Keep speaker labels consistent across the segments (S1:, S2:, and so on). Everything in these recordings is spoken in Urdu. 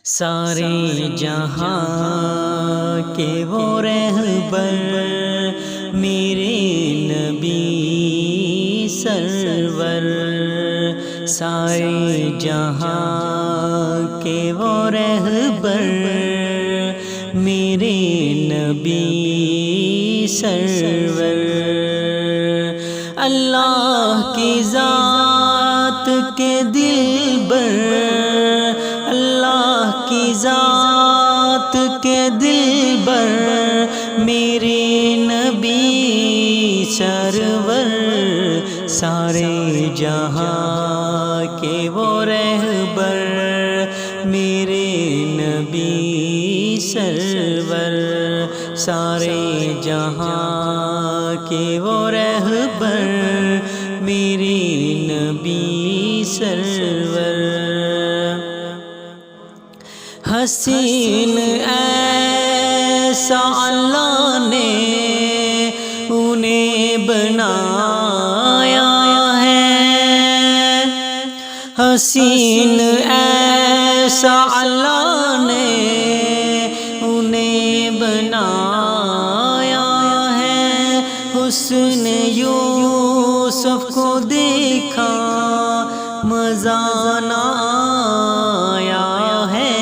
S1: سارے جہاں کے وہ رہبر میرے نبی سرور، سارے جہاں کے وہ رہبر میرے نبی سرور، اللہ کی ذات کے دلبر، اللہ کی ذات کے دلبر میرے نبی سرور، سارے جہاں کے وہ رہبر میرے نبی سرور، سارے جہاں کے وہ رہبر میرے نبی سرور، حسین ایسا اللہ نے انہیں بنایا ہے، حسین ایسا اللہ نے انہیں بنایا ہے، حسن یوسف کو دیکھا مزہ نہ آیا ہے،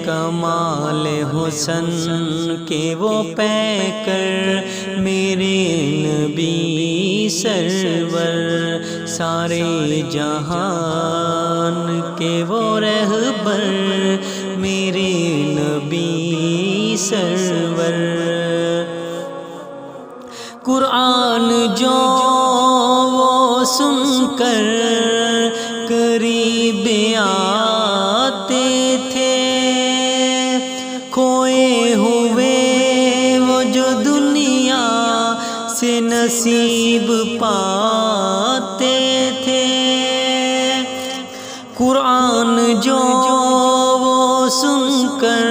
S1: کمال حسن کے وہ پیکر میرے نبی سرور، سارے جہان کے وہ رہبر میرے نبی سرور، قرآن جو وہ سن کر قریب آتے تھے، کھوئے ہوئے وہ جو دنیا سے نصیب پاتے تھے، قرآن جو وہ سن کر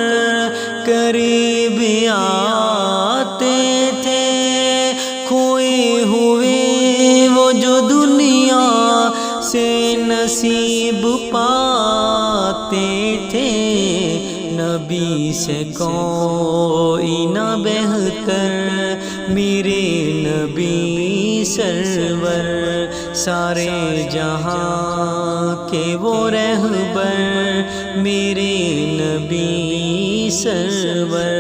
S1: قریب آتے تھے، کھوئے ہوئے وہ جو دنیا سے نصیب پاتے تھے، نبی سے کوئی نہ بہتر میرے نبی سرور، سارے جہاں کے وہ رہبر میرے نبی سرور،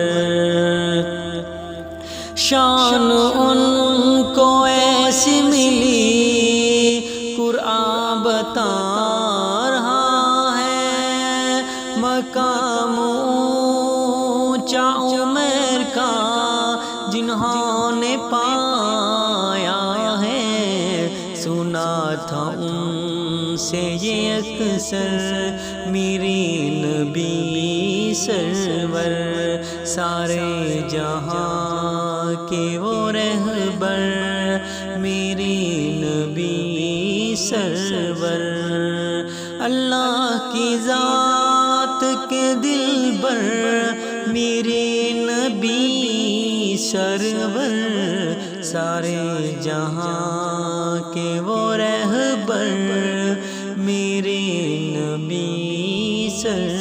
S1: شان ان کو ایسی ملی قرآن بتا رہا ہے، مقام اونچا عمیر کا جنہوں نے پایا ہے، سنا تھا ان سے یہ اکثر میرے نبی سرور، سارے جہاں کے وہ رہبر میرے نبی سرور، اللہ کی ذات کے دلبر میرے نبی سرور، سارے جہاں کے وہ رہبر میرے نبی سرور۔